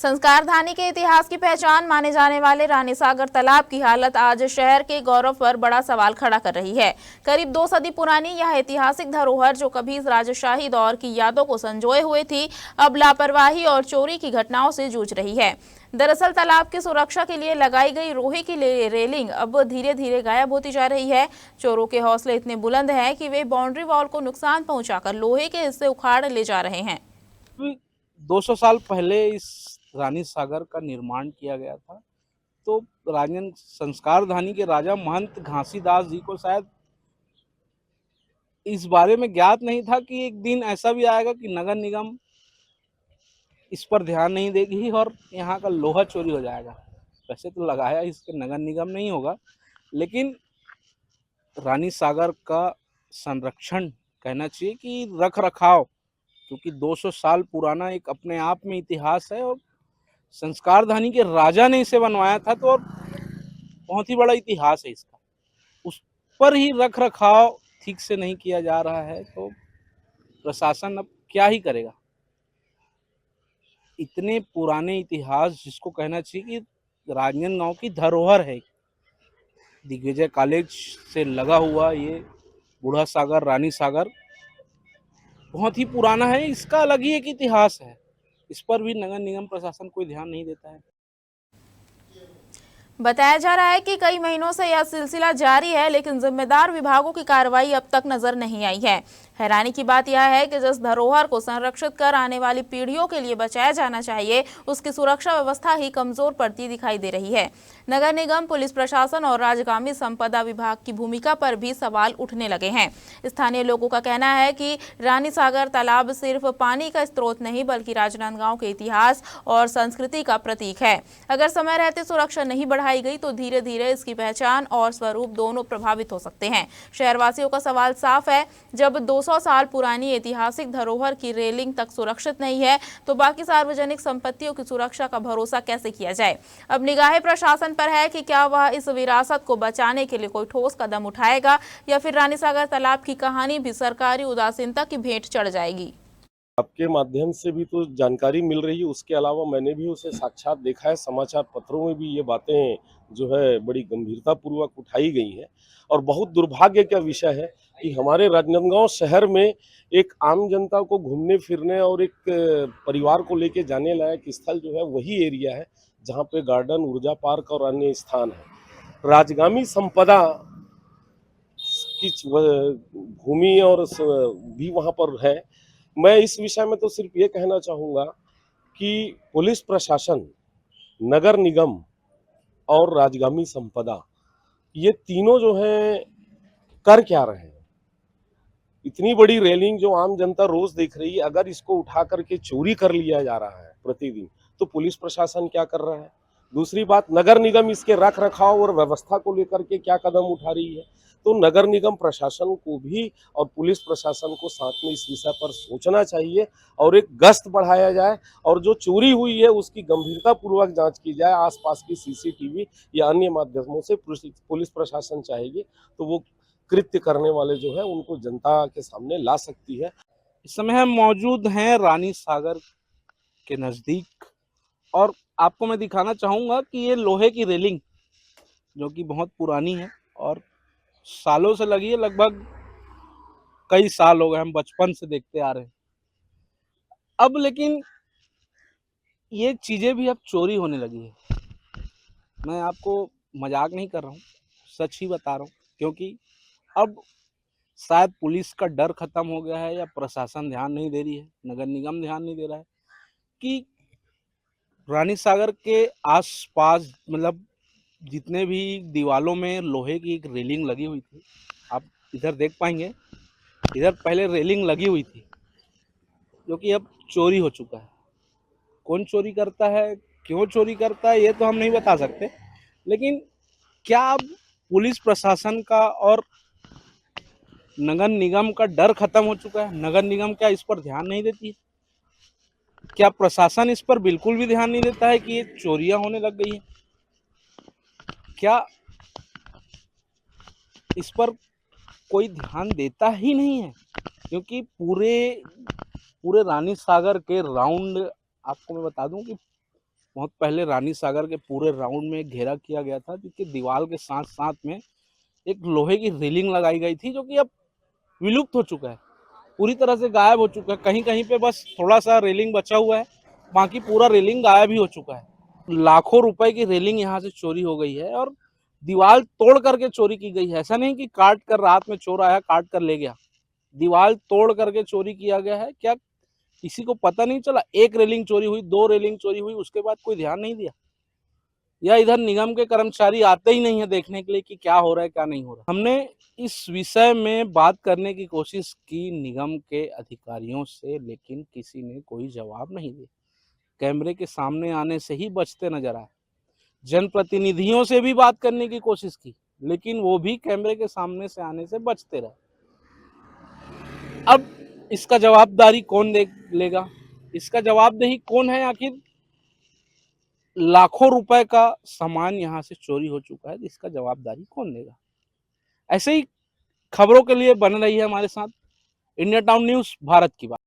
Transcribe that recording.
संस्कार धानी के इतिहास की पहचान माने जाने वाले रानी सागर तालाब की हालत आज शहर के गौरव पर बड़ा सवाल खड़ा कर रही है। करीब 2 सदी पुरानी यह ऐतिहासिक धरोहर जो कभी राजशाही दौर की यादों को संजोए हुए थी, अब लापरवाही और चोरी की घटनाओं से जूझ रही है। दरअसल तालाब की सुरक्षा के लिए लगाई गई लोहे की रेलिंग अब धीरे धीरे गायब होती जा रही है। चोरों के हौसले इतने बुलंद हैं कि वे बाउंड्री वॉल को नुकसान पहुंचाकर लोहे के हिस्से उखाड़ ले जा रहे हैं। 200 साल पहले इस रानी सागर का निर्माण किया गया था। तो राजन संस्कार धानी के राजा महंत घासीदास जी को शायद इस बारे में ज्ञात नहीं था कि एक दिन ऐसा भी आएगा कि नगर निगम इस पर ध्यान नहीं देगी और यहाँ का लोहा चोरी हो जाएगा। वैसे तो लगाया इसके नगर निगम नहीं होगा, लेकिन रानी सागर का संरक्षण कहना चाहिए कि रख रखाव, क्योंकि 200 साल पुराना एक अपने आप में इतिहास है और संस्कार धानी के राजा ने इसे बनवाया था, तो बहुत ही बड़ा इतिहास है इसका। उस पर ही रख रखाव ठीक से नहीं किया जा रहा है, तो प्रशासन अब क्या ही करेगा। इतने पुराने इतिहास जिसको कहना चाहिए कि राजनांदगांव की धरोहर है, दिग्विजय कॉलेज से लगा हुआ ये बूढ़ा सागर रानी सागर बहुत ही पुराना है। इसका अलग ही एक इतिहास है। इस पर भी नगर निगम प्रशासन कोई ध्यान नहीं देता है। बताया जा रहा है कि कई महीनों से यह सिलसिला जारी है, लेकिन जिम्मेदार विभागों की कार्रवाई अब तक नजर नहीं आई है। हैरानी की बात यह है कि जिस धरोहर को संरक्षित कर आने वाली पीढ़ियों के लिए बचाया जाना चाहिए, उसकी सुरक्षा व्यवस्था ही कमजोर पड़ती दिखाई दे रही है। नगर निगम, पुलिस प्रशासन और राजगामी संपदा विभाग की भूमिका पर भी सवाल उठने लगे हैं। स्थानीय लोगों का कहना है कि रानी सागर तालाब सिर्फ पानी का स्रोत नहीं, बल्कि राजनांदगांव के इतिहास और संस्कृति का प्रतीक है। अगर समय रहते सुरक्षा नहीं बढ़ाई गई तो धीरे धीरे इसकी पहचान और स्वरूप दोनों प्रभावित हो सकते हैं। शहरवासियों का सवाल साफ है, जब 200 साल पुरानी ऐतिहासिक धरोहर की रेलिंग तक सुरक्षित नहीं है, तो बाकी सार्वजनिक संपत्तियों की सुरक्षा का भरोसा कैसे किया जाए। अब निगाहें प्रशासन पर है कि क्या वह इस विरासत को बचाने के लिए कोई ठोस कदम उठाएगा या फिर रानी सागर तालाब की कहानी भी सरकारी उदासीनता की भेंट चढ़ जाएगी। आपके माध्यम से भी तो जानकारी मिल रही है, उसके अलावा मैंने भी उसे साक्षात देखा है। समाचार पत्रों में भी ये बातें जो है बड़ी गंभीरता पूर्वक उठाई गई है और बहुत दुर्भाग्य का विषय है कि हमारे राजनांदगांव शहर में एक आम जनता को घूमने फिरने और एक परिवार को लेके जाने लायक स्थल जो है वही एरिया है जहाँ पे गार्डन, ऊर्जा पार्क और अन्य स्थान है। राजगामी संपदा की भूमि और भी वहाँ पर है। मैं इस विषय में तो सिर्फ ये कहना चाहूँगा कि पुलिस प्रशासन, नगर निगम और राजगामी संपदा, ये तीनों जो हैं कर क्या रहे हैं। इतनी बड़ी रेलिंग जो आम जनता रोज देख रही है, अगर इसको उठा करके चोरी कर लिया जा रहा है प्रतिदिन, तो पुलिस प्रशासन क्या कर रहा है। दूसरी बात, नगर निगम इसके रख रखाव और व्यवस्था को लेकर के क्या कदम उठा रही है। तो नगर निगम प्रशासन को भी और पुलिस प्रशासन को साथ में इस विषय पर सोचना चाहिए और एक गश्त बढ़ाया जाए और जो चोरी हुई है उसकी गंभीरता पूर्वक जांच की जाए। आसपास की सीसीटीवी या अन्य माध्यमों से पुलिस प्रशासन चाहेगी तो वो कृत्य करने वाले जो है उनको जनता के सामने ला सकती है। इस समय हम मौजूद हैं रानी सागर के नजदीक और आपको मैं दिखाना चाहूंगा कि ये लोहे की रेलिंग जो कि बहुत पुरानी है और सालों से लगी है, लगभग कई साल हो गए, हम बचपन से देखते आ रहे हैं। अब लेकिन ये चीजें भी अब चोरी होने लगी है। मैं आपको मजाक नहीं कर रहा हूँ, सच ही बता रहा हूँ, क्योंकि अब शायद पुलिस का डर खत्म हो गया है या प्रशासन ध्यान नहीं दे रही है, नगर निगम ध्यान नहीं दे रहा है कि रानी सागर के आसपास मतलब जितने भी दीवालों में लोहे की एक रेलिंग लगी हुई थी, आप इधर देख पाएंगे, इधर पहले रेलिंग लगी हुई थी जो कि अब चोरी हो चुका है। कौन चोरी करता है, क्यों चोरी करता है, ये तो हम नहीं बता सकते, लेकिन क्या अब पुलिस प्रशासन का और नगर निगम का डर खत्म हो चुका है। नगर निगम क्या इस पर ध्यान नहीं देती है? क्या प्रशासन इस पर बिल्कुल भी ध्यान नहीं देता है कि ये चोरियां होने लग गई है? क्या इस पर कोई ध्यान देता ही नहीं है? क्योंकि पूरे रानी सागर के राउंड आपको मैं बता दूं कि बहुत पहले रानी सागर के पूरे राउंड में घेरा किया गया था, जिसकी दीवार के साथ साथ में एक लोहे की रेलिंग लगाई गई थी, जो कि अब विलुप्त हो चुका है, पूरी तरह से गायब हो चुका है। कहीं कहीं पे बस थोड़ा सा रेलिंग बचा हुआ है, बाकी पूरा रेलिंग गायब ही हो चुका है। लाखों रुपए की रेलिंग यहाँ से चोरी हो गई है और दीवार तोड़ करके चोरी की गई है। ऐसा नहीं कि काट कर रात में चोर आया काट कर ले गया, दीवार तोड़ करके चोरी किया गया है। क्या किसी को पता नहीं चला? एक रेलिंग चोरी हुई, 2 रेलिंग चोरी हुई, उसके बाद कोई ध्यान नहीं दिया, या इधर निगम के कर्मचारी आते ही नहीं है देखने के लिए कि क्या हो रहा है क्या नहीं हो रहा। हमने इस विषय में बात करने की कोशिश की निगम के अधिकारियों से, लेकिन किसी ने कोई जवाब नहीं दिया। कैमरे के सामने आने से ही बचते नजर आए। जनप्रतिनिधियों से भी बात करने की कोशिश की, लेकिन वो भी कैमरे के सामने से आने से बचते रहे। अब इसका जवाबदारी कौन लेगा? इसका जवाबदेही कौन है? आखिर लाखों रुपए का सामान यहाँ से चोरी हो चुका है, इसका जवाबदारी कौन लेगा? ऐसे ही खबरों के लिए बन रही है हमारे साथ इंडिया टाउन न्यूज, भारत की बात।